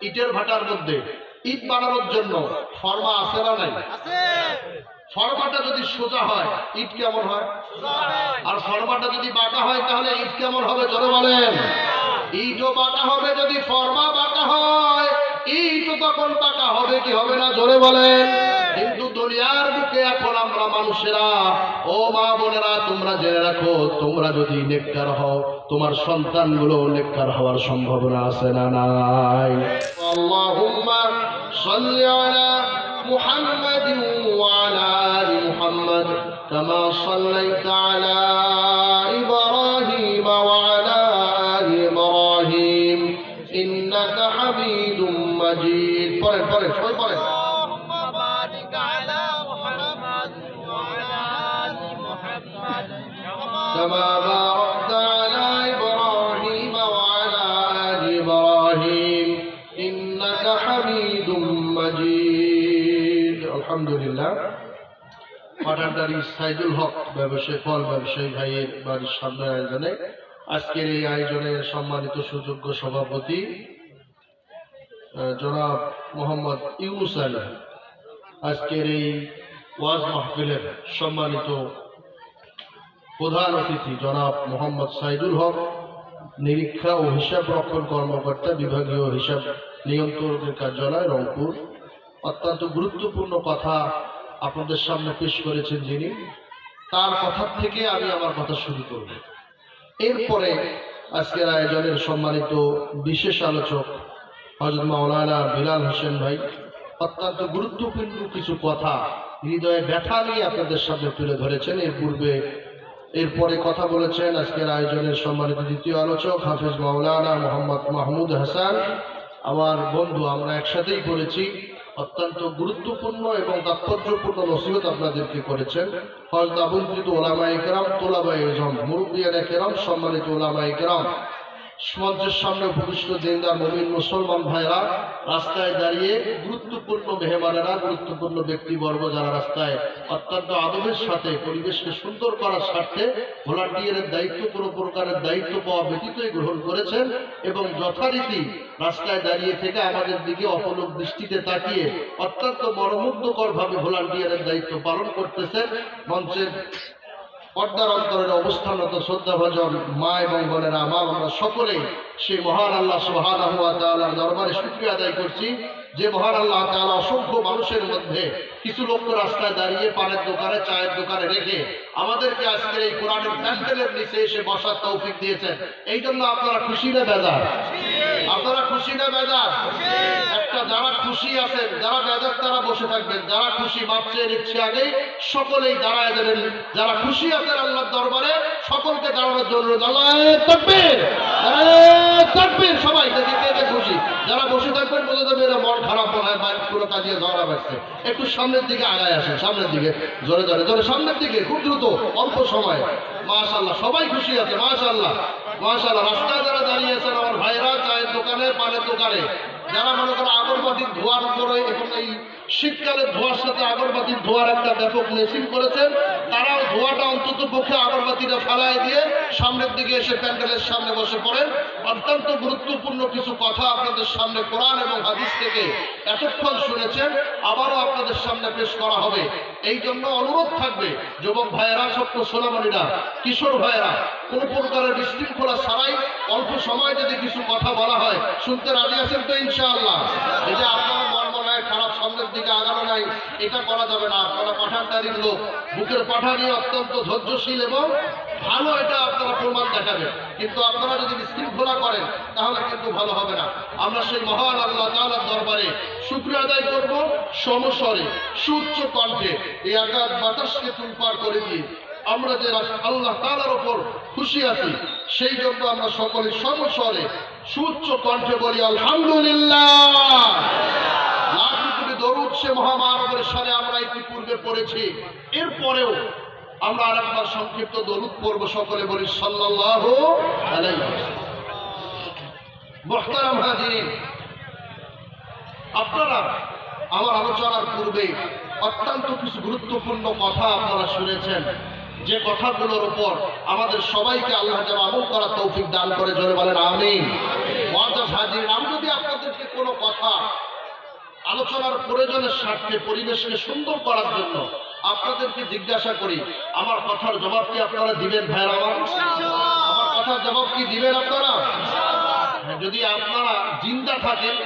ইটের ভাটার মধ্যে ইট বানানোর জন্য ফর্মা আছে না নাই? ফর্মাটা যদি সোজা হয় ইট কেমন হয়? আর ফর্মাটা যদি বাঁকা হয় তাহলে ইট কেমন হবে? জোরে বলেন। ইটও বাঁকা হবে যদি ফর্মা বাঁকা হয়, ইটও তখন বাঁকা হবে কি হবে না? জোরে বলেন। কিন্তু দুনিয়ার বুকে এখন আমরা মানুষেরা, ও মা বোনেরা, তোমরা জেনে রাখো, তোমরা যদি নেককার হও তোমার সন্তানগুলো নেককার হওয়ার সম্ভাবনা আছে না নাই? আল্লাহুম্মা সাল্লি আলা মুহাম্মাদিন ওয়া আলা আলি মুহাম্মাদ কামা সাল্লাইতা আলা ইব্রাহিম ওয়া আলা আলি ইব্রাহিম ইন্নাকা হামিদুম মাজিদ। পড়েন পড়েন সবাই পড়েন। كما باركت على إبراهيم وعلى آل إبراهيم إنك حميد مجيد। الحمد لله। পাটারদারি সাইদুল হক ব্যবসায়ী, ফল ব্যবসায়ী ভাইয়ের বাড়ির সামনে আয়োজনে আজকের এই আয়োজনের সম্মানিত সুযোগ্য সভাপতি জনাব মোহাম্মদ ইউনুস আলী, আজকের এই ওয়াজ মাহফিলের সম্মানিত প্রধান অতিথি জনাব মোহাম্মদ সাইদুল হক, নিরীক্ষা ও হিসাব রক্ষণ কর্মকর্তা, বিভাগীয় হিসাব নিয়ন্ত্রকের কার্যালয় রংপুর। অত্যন্ত গুরুত্বপূর্ণ কথা আপনাদের সামনে পেশ করেছেন যিনি, তার কথা থেকে আমি আমার কথা শুরু করব। এরপরে আজকের আয়োজনের সম্মানিত বিশেষ আলোচক হযরত মাওলানা বিলাল হোসেন ভাই অত্যন্ত গুরুত্বপূর্ণ কিছু কথা হৃদয়ে ব্যথা নিয়ে আপনাদের সামনে তুলে ধরেছেন। এরপরে কথা বলেছেন আজকের আয়োজনের সম্মানিত দ্বিতীয় আলোচক হাফেজ মাওলানা মোহাম্মদ মাহমুদ হাসান, আমার বন্ধু। আমরা একসাথেই বলেছি, অত্যন্ত গুরুত্বপূর্ণ এবং তাৎপর্যপূর্ণ নসিহত আপনাদেরকে করেছেন হযরত আমন্ত্রিত ওলামায়ে কেরাম, তোলাবায়ে ইলম, মুরব্বিয়ানে কেরাম, সম্মানিত ওলামায়ে কেরাম, মঞ্চের সামনে উপবিষ্ট দিনদার মুমিন মুসলমান ভাইরা, রাস্তায় দাঁড়িয়ে গুরুত্বপূর্ণ মেহমানেরা, গুরুত্বপূর্ণ ব্যক্তিবর্গ যারা রাস্তায় অত্যন্ত আদবের সাথে পরিবেশকে সুন্দর করার স্বার্থে ভলান্টিয়ারের দায়িত্ব, কোনো প্রকারের দায়িত্ব পাওয়া ব্যতীতই গ্রহণ করেছেন এবং যথারীতি রাস্তায় দাঁড়িয়ে থেকে আমাদের দিকে অপলক দৃষ্টিতে তাকিয়ে অত্যন্ত মনোমুগ্ধকর ভাবে ভলান্টিয়ারের দায়িত্ব পালন করতেছেন। মঞ্চের পর্দার অন্তরের অবস্থানরত শ্রদ্ধাভাজন মা এবং বোনেরা আমার, আমরা সকলেই সেই মহান আল্লাহ সুবহানাহু ওয়া তাআলার দরবারে শুকরিয়া আদায় করছি যে মহান আল্লাহ তাআলা অসংখ্য মানুষের মধ্যে কিছু লোক রাস্তায় দাঁড়িয়ে পানের দোকানে, চায়ের দোকানে রেখে আমাদেরকে আজকের এই কোরআনের প্যান্ডেলের নিচে এসে বসার তৌফিক দিয়েছেন। এই জন্য আপনারা খুশি না বেজার? আপনারা খুশি না বেজার? একটা যারা খুশি আছেন, যারা বেজার তারা বসে থাকবেন, যারা খুশি মাপছে নিচ্ছে আগেই সকলেই দাঁড়ায় দেবেন। যারা খুশি আছেন আল্লাহর দরবারে সকলকে দাঁড়ানোর জন্য আল্লাহু তাকবীর, আল্লাহু তাকবীর। সবাই দেখে কে খুশি, যারা বসে থাকবেন বলে দেবে এরা মন খারাপ হয়, বাইরে পুরো কাজিয়ে ঝগড়া বাড়ছে। একটু সামনের দিকে আগায় আসেন, সামনের দিকে জোরে জোরে জোরে সামনের দিকে, খুব দ্রুত অল্প সময়। মাশাআল্লাহ, সবাই খুশি আছে। মাশাআল্লাহ মাশাআল্লাহ। রাস্তায় যারা দাঁড়িয়ে আছেন আমার ভাইরা, চায়ের দোকানে, পানের দোকানে, যারা মনে করো আগরবাতির ধোঁয়ার উপরে, এখন এই শীতকালের ধোঁয়ার সাথে আগরবাতির ধোঁয়ার একটা ব্যাপক মেশিন করেছেন, তারাও ধোঁয়াটা অন্তত পক্ষে আগরবাতিটা ফালাই দিয়ে সামনের দিকে এসে প্যান্ডেলের সামনে বসে পড়েন। অত্যন্ত গুরুত্বপূর্ণ কিছু কথা আপনাদের সামনে কোরআন এবং হাদিস থেকে এতক্ষণ শুনেছেন, আবারও আপনাদের সামনে পেশ করা হবে। এই জন্য অনুরোধ থাকবে যুবক ভাইয়েরা, ছোট্ট সোনামণিরা, কিশোর ভাইয়েরা, কোনো প্রকারের বিশৃঙ্খলা ছাড়াই অল্প সময় যদি কিছু কথা বলা হয় শুনতে রাজি আছেন তো ইনশাআল্লাহ? এই যে আপনারা মন মনে খারাপ, সামনের দিকে আগানো নাই, এটা করা যাবে না। আপনারা পাঠানদারির লোক, বুকের পাঠা নিয়ে অত্যন্ত ধৈর্যশীল এবং ভালো, এটা আপনারা প্রমাণ দেখাবেন। কিন্তু আপনারা যদি বিশৃঙ্খলা করেন তাহলে কিন্তু ভালো হবে না। আমরা সেই মহান আল্লাহ তাআলার দরবারে শুকরিয়া আদায় করব সমস্বরে, সুউচ্চ কণ্ঠে, এই আকাশ বাতাসকে তুলপার করে দিয়ে আমরা যে আল্লাহ তাআলার উপর খুশি আছি সেই জন্য আমরা সকলে সমস্বরে সুউচ্চ কণ্ঠে বলি আলহামদুলিল্লাহ। লাখ কোটি দরুদ সে মহামানবের শানে আমরা ইতিপূর্বে পড়েছি, এরপরেও আমরা আরেকবার সংক্ষিপ্ত দরুদ পড়ব। সকলে বলি সাল্লাল্লাহু আলাইহি ওয়াসাল্লাম। মুহতারাম হাজিরিন, আপনারা আমার আলোচনার পূর্বে অত্যন্ত কিছু গুরুত্বপূর্ণ কথা আপনারা শুনেছেন, যে কথাগুলোর উপর আমাদের সবাইকে আল্লাহ যেন আমল করার তৌফিক দান করে, জোরে বলেন আমিন। মুআজ্জাজ হাজিরিন, আমি যদি আপনাদেরকে কোনো কথা আলোচনার প্রয়োজনের স্বার্থে পরিবেশকে সুন্দর করার জন্য আপনাদেরকে জিজ্ঞাসা করি, আমার কথার জবাব কি আপনারা দিবেন ভাইরা? আমার কথার জবাব কি দিবেন আপনারা? যদি আপনারা জিন্দা থাকেন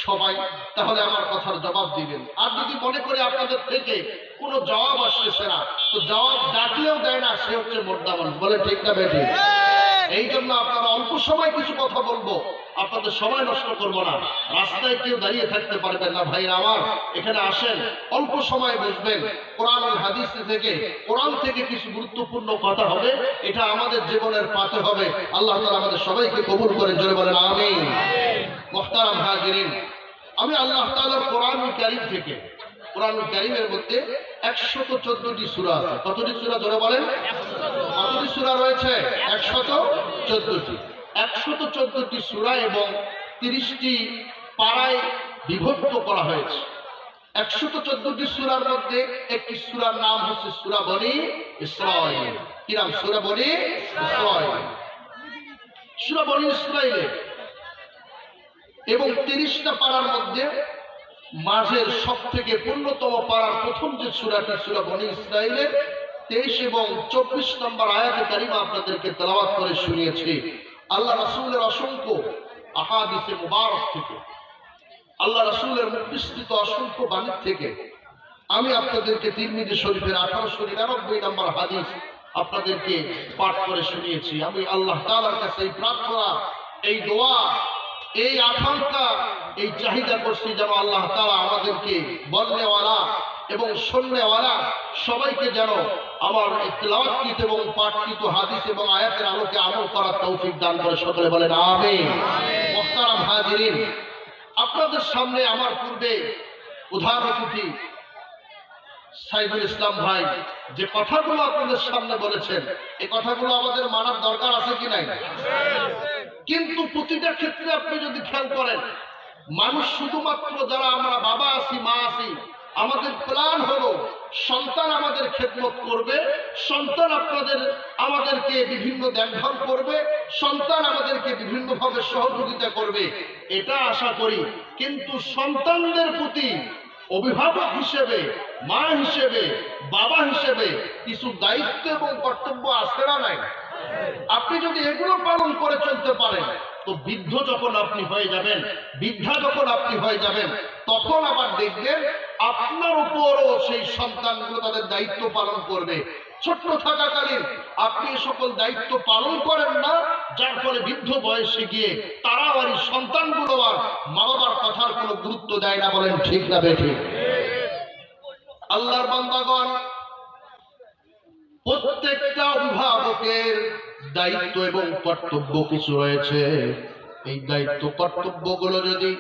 সবাই, তাহলে আমার কথার জবাব দিবেন। আর যদি মনে করি আপনাদের থেকে কোনো জবাব আসতেছে না, তো জবাব ডাকলেও দেয় না, সে হচ্ছে মোর্দা মানুষ। বলে ঠিক না বেটি? এই জন্য আপনারা অল্প সময় কিছু কথা বলবো, আপনাদের সময় নষ্ট করবো না। রাস্তায় কেউ দাঁড়িয়ে থাকতে পারবেন না ভাইরা আমার, এখানে আসেন, অল্প সময় বসবেন, কোরআন ও হাদিস থেকে, কোরআন থেকে কিছু গুরুত্বপূর্ণ কথা হবে, এটা আমাদের জীবনের পাতে হবে। আল্লাহ তাআলা আমাদের সবাইকে কবুল করে, জোরে বলেন আমিন। মুহতারাম হাজিরিন, আমি আল্লাহ তাআলার কোরআনুল কারীম থেকে, কোরআনুল কারীমের মধ্যে 114টি সূরা আছে। কতটি সূরা জোরে বলেন? কতটি সূরা রয়েছে? 114টি। 114টি সূরা এবং 30টি পাড়ায় বিভক্ত করা হয়েছে। 114টি সূরার মধ্যে একটি সূরার নাম হচ্ছে সূরা বনী ইসরাঈল। কি নাম? সূরা বনী ইসরাঈল। সূরা বনী ইসরাঈল এবং 30টা পাড়ার মধ্যে মাঝের সব থেকে পূর্ণতম পাড়ার প্রথম যে সূরাটি, সূরা বনী ইসরাঈলের 23 এবং 24 নম্বর আয়াতে কারিমা আপনাদেরকে তেলাওয়াত করে শুনিয়েছি। আল্লাহ রাসূলের অসংখ্য আহাদিসে মুবারক থেকে, আল্লাহ রাসূলের মুখনিসৃত অসংখ্য বাণী থেকে আমি আপনাদেরকে তিরমিজি শরীফের 1899 নম্বর হাদিস আপনাদেরকে পাঠ করে শুনিয়েছি। আমি আল্লাহ তাআলার কাছে এই প্রার্থনা, এই দোয়া, এই আকাঙ্ক্ষা, এই চাহিদা করছি যেন আল্লাহ তাআলা আমাদেরকে বলনেওয়ালা এবং শুননেওয়ালা সবাইকে যেন আমার তেলাওয়াতকৃত এবং পাঠকৃত হাদিস এবং আয়াতের আলোকে আমল করার তৌফিক দান করে। সকলে বলেন আমিন। মুহতারাম হাজিরিন, আপনাদের সামনে আমার পূর্বে প্রধান অতিথি সাইদুল ইসলাম ভাই যে কথাগুলো আপনাদের সামনে বলেছেন, এই কথাগুলো আমাদের মানার দরকার আছে কি নাই? কিন্তু প্রতিটা ক্ষেত্রে আপনি যদি খেয়াল করেন, মানুষ শুধুমাত্র যারা আমরা বাবা আছি, মা আছি, আমাদের প্ল্যান হলো সন্তান আমাদের খেদমত করবে, সন্তান আমাদেরকে বিভিন্ন দেখভাল করবে, সন্তান আমাদেরকে বিভিন্নভাবে সহযোগিতা করবে, এটা আশা করি। কিন্তু সন্তানদের প্রতি অভিভাবক হিসেবে, মা হিসেবে, বাবা হিসেবে কিছু দায়িত্ব এবং কর্তব্য আছে না নাই? আপনি যদি এগুলো পালন করে চলতে পারেন, তো বৃদ্ধ যখন আপনি হয়ে যাবেন, বৃদ্ধা যখন আপনি হয়ে যাবেন, তখন আবার দেখবেন আপনার উপরও সেই সন্তানগুলো তাদের দায়িত্ব পালন করবে। ছোট্ট থাকাকালীন আপনি সকল দায়িত্ব পালন করেন না, যার ফলে বৃদ্ধ বয়সে গিয়ে তারা আর সন্তানগুলো আর মা বাবার কথার কোনো গুরুত্ব দেয় না। বলেন ঠিক না বেঠিক? আল্লাহর বান্দাগণ, প্রত্যেকটা অভিভাবকের দায়িত্ব এবং কর্তব্য কিছু রয়েছে। এই দায়িত্ব কর্তব্যগুলো যদি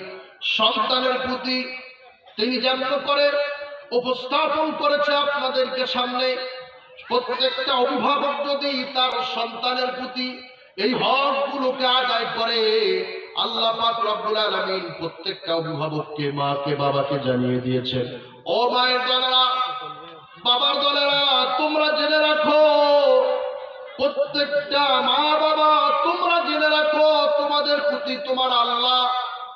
সন্তানের প্রতি তিনি যেমন করে উপস্থাপন করেছে আপনাদেরকে সামনে, প্রত্যেকটা অভিভাবক যদি তার সন্তানের প্রতি এই হকগুলোকে আদায় করে, আল্লাহ পাক রব্বুল আলামিন প্রত্যেকটা অভিভাবককে, মাকে, বাবাকে জানিয়ে দিয়েছেন, ও মায়ের দলেরা, বাবার দলেরা, তোমরা জেনে রাখো, প্রত্যেকটা মা বাবা তোমরা জেনে রাখো, তোমাদের প্রতি তোমার আল্লাহ,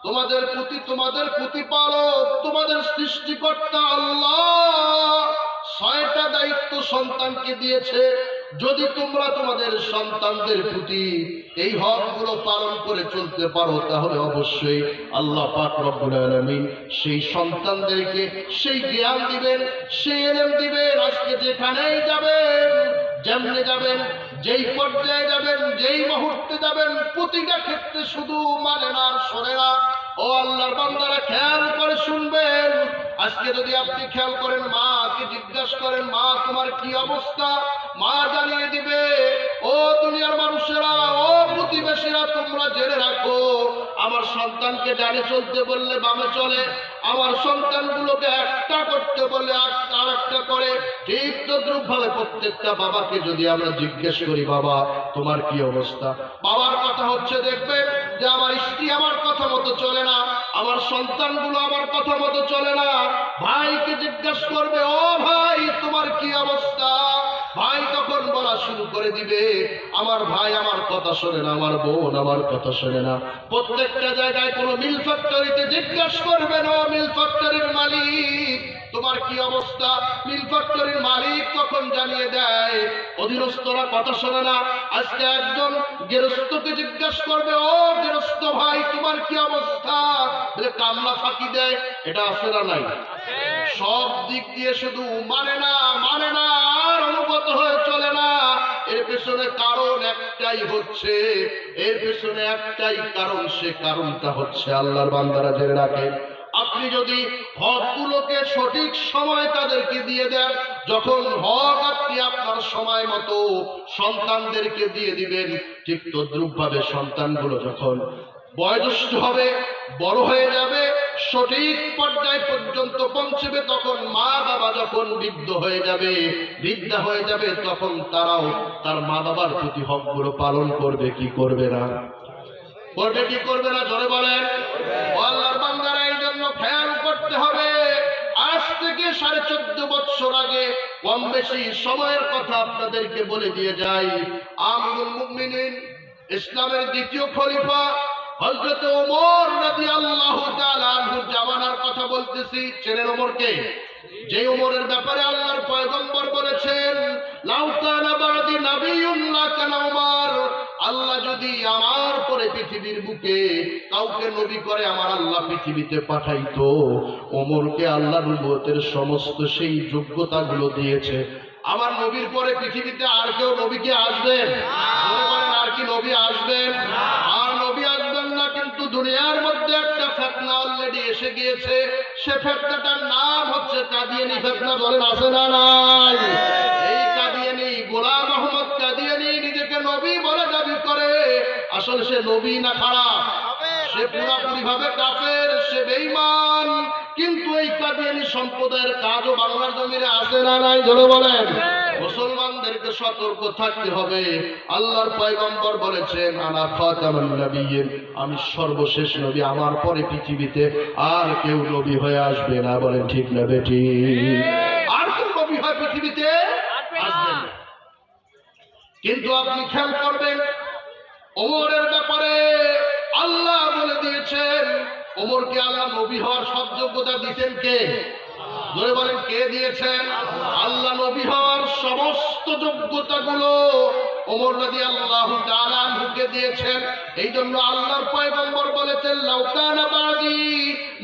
তোমাদের প্রতি তোমাদের প্রতিপালক, তোমাদের সৃষ্টিকর্তা আল্লাহ 6টা দায়িত্ব সন্তানকে দিয়েছে। যদি তোমরা তোমাদের সন্তানদের প্রতি এই হকগুলো পালন করে চলতে পারো, তাহলে অবশ্যই আল্লাহ পাক রব্বুল আলামিন সেই সন্তানদেরকে সেই জ্ঞান দিবেন, সেই ইলম দিবেন। আজকে যেখানেই যাবেন, যেমনে যাবেন, যেই পর্যায়ে যাবেন, যেই মুহূর্তে যাবেন, প্রতিটা ক্ষেত্রে শুধু মানে না, শোনে না। ও আল্লাহর বান্দারা, খেয়াল করে শুনবেন। আজকে যদি আপনি খেয়াল করেন, মাকে জিজ্ঞাসা করেন, মা তোমার কি অবস্থা, মা জানিয়ে দিবে। ও দুনিয়ার মানুষেরা, ও প্রতিবেশীরা, তোমরা জেনে রাখো, আমার সন্তানকে ডানে চলতে বললে বামে চলে, আমার সন্তানগুলোকে একটা করতে বললে আর একটা করে। ঠিক তদ্রুপ ভাবে প্রত্যেকটা বাবাকে যদি আমরা জিজ্ঞেস করি, বাবা তোমার কি অবস্থা, বাবার কথা হচ্ছে দেখবেন যে আমার স্ত্রী আমার কথা মতো চলে না, আমার সন্তানগুলো আমার কথা মতো চলে না। ভাইকে জিজ্ঞাসা করবে, ও ভাই তোমার কি অবস্থা, ভাই তখন বলা শুরু করে দিবে, আমার ভাই আমার কথা শোনে না, আমার বোন আমার কথা শোনে না। প্রত্যেকটা জায়গায় কোনো মিল ফ্যাক্টরিতে জিজ্ঞাসা করবেন, ও মিল ফ্যাক্টরির মালিক তোমার কি অবস্থা? মিল ফ্যাক্টরির মালিক তখন জানিয়ে দেয়, অধীনস্থরা কথা শোনে না। আজকে একজন গৃহস্থকে জিজ্ঞাসা করবে, ও গৃহস্থ ভাই তোমার কি অবস্থা? কামলা ফাঁকি দেয়, এটা আছে না নাই? সব দিক দিয়ে শুধু মানে না আর অনুগত হয়ে চলে না। এর পেছনে কারণ একটাই হচ্ছে, এর পেছনে একটাই কারণ, সে কারণটা হচ্ছে আল্লাহর বান্দারা জেনে রাখেন, আপনি যদি হকগুলোকে সঠিক সময় তাদেরকে দিয়ে দেন, যখন হক আপনি আপনার সময় মতো সন্তানদেরকে দিয়ে দিবেন, ঠিক তদ্রূপভাবে সন্তানগুলো যখন বয়োজ্যেষ্ঠ হবে, বড় হয়ে যাবে, সঠিক পর্যায় পর্যন্ত পৌঁছবে, তখন মা বাবা যখন বৃদ্ধ হয়ে যাবে, বৃদ্ধা হয়ে যাবে, তখন তারাও তার মা বাবার প্রতি হকগুলো পালন করবে কি করবে না? করবে কি করবে না? জোরে বলেন। আল্লাহর বান্দারা এই জন্য খেয়াল করতে হবে। আজ থেকে 14.5 বছর আগে কম বেশি সময়ের কথা আপনাদেরকে বলে দিয়ে যাই, আমিরুল মুমিনিন ইসলামের দ্বিতীয় খলিফা হযরত ওমর রাদিয়াল্লাহু তাআলা আনহুর জামানার কথা বলতেছি। চেনেন ওমরকে? যে ওমরের ব্যাপারে আল্লাহর পয়গম্বর বলেছেন, লাউ কানা বাদি নাবিয়্যুন লা কানা ওমর, আল্লাহ যদি আমার পরে পৃথিবীর বুকে কাউকে নবী করে আমার আল্লাহ পৃথিবীতে পাঠাইতো, ওমরকে আল্লাহ নবুয়তের সমস্ত সেই যোগ্যতাগুলো দিয়েছে। আমার নবীর পরে পৃথিবীতে আর কেউ নবী কি আসবেন? আর কি নবী আসবেন? আর নবী আসবেন না, কিন্তু দুনিয়ার মধ্যে একটা ফিতনা অলরেডি এসে গিয়েছে। সে ফিতনাটার নাম হচ্ছে কাদিয়ানী ফিতনা। বলেন আছে না নাই? এই কাদিয়ানী গোলাম আহমদ কাদিয়ানী নিজেকে নবী বলে দাবি করে, আসলে সে নবী না খারাপ, সে পুরাপুরি ভাবে কাফের, সে বেঈমান। কিন্তু এই কাদিয়ানী সম্প্রদায়ের কাজও বাংলার জমিনে আছে না নাই? ধরে বলেন। মুসলমানদেরকে সতর্ক থাকতে হবে। আল্লাহর পয়গম্বর বলেছেন, আনা খাতামুন নবিয়্যিন, আমি সর্বশেষ নবী, আমার পরে পৃথিবীতে আর কেউ নবী হয়ে আসবে না। বলেন ঠিক না বেটি? আর কেউ নবী হয় পৃথিবীতে আসবে না। কিন্তু আপনি খেয়াল করবেন, ওমরের ব্যাপারে আল্লাহ বলে দিয়েছেন, ওমরকে আল্লাহ নবী হওয়ার সব যোগ্যতা দিয়েছেন কে? ধরে বলেন কে দিয়েছেন? আল্লাহ নবী হওয়ার সমস্ত যোগ্যতাগুলো ওমর রাদিয়াল্লাহু তাআলা আনহুকে দিয়েছেন। এই জন্য আল্লাহর পয়গম্বর বলেছেন, লাউ কানা বাদি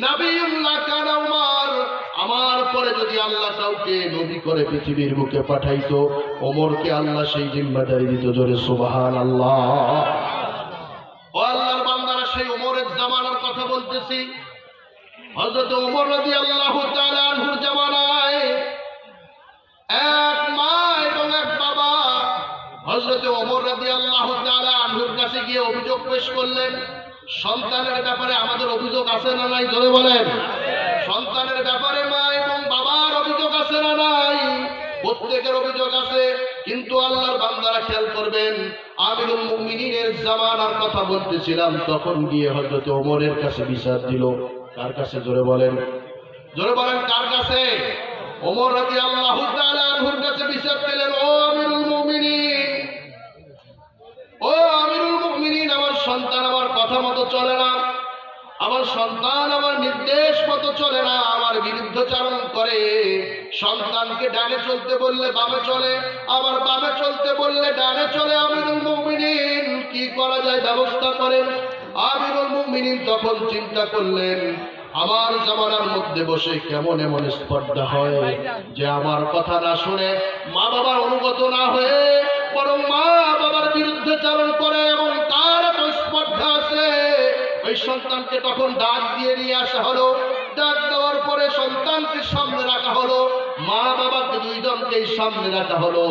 নাবিয়্যুন লা কানা ওমর, আমার পরে যদি আল্লাহ কাউকে নবী করে পৃথিবীর বুকে পাঠাইতো, ওমরকে আল্লাহ সেই জিম্মাদারি দিত। জোরে সুবহানাল্লাহ। ও আল্লাহর বান্দারা, সেই ওমরের জামানার কথা বলতেছি। হযরত ওমর রাদিয়াল্লাহু তাআলা আনহুর জামানায় এক মা এবং এক বাবা হযরত ওমর রাদিয়াল্লাহু তাআলা আনহুর কাছে গিয়ে অভিযোগ পেশ করলেন। সন্তানের ব্যাপারে আমাদের অভিযোগ আছে না নাই? জোরে বলেন। সন্তানের ব্যাপারে মা এবং বাবার অভিযোগ আছে না নাই? প্রত্যেকের অভিযোগ আছে। কিন্তু আল্লাহর বান্দারা খেয়াল করবেন, আমিরুল মুমিনিনের জামানার কথা বলতেছিলাম, তখন গিয়ে হযরত ওমরের কাছে বিচার দিল। কার কাছে? জোরে বলেন। জোরে বলেন কার কাছে? ওমর রাদিয়াল্লাহু তাআলা আনহুর কাছে বিচার পেলেন। ও আমিরুল মুমিনিন, ও আমিরুল মুমিনিন, আমার সন্তান আমার কথা মতো চলে না, আমার সন্তান আমার নির্দেশ মতো চলে না, আমার বিরুদ্ধাচরণ করে। সন্তানকে ডানে চলতে বললে বামে চলে, আবার বামে চলতে বললে ডানে চলে। আমিরুল মুমিনিন, কি করা যায় ব্যবস্থা করেন। আমিরুল মুমিনিন তখন চিন্তা করলেন, আমার জামানার মধ্যে বসে কেমন এমন স্পর্ধা হয় যে আমার কথা না শুনে, মা বাবার অনুগত না হয়ে বরং মা বাবার বিরুদ্ধে চারণ করে, এবং তার এত স্পর্ধা আছে। ওই সন্তানকে তখন ডাক দিয়ে নিয়ে আসা হলো। ডাক দেওয়ার পরে সন্তানকে সামনে রাখা হলো, মা বাবাকে দুইজনকেই সামনে রাখা হলো।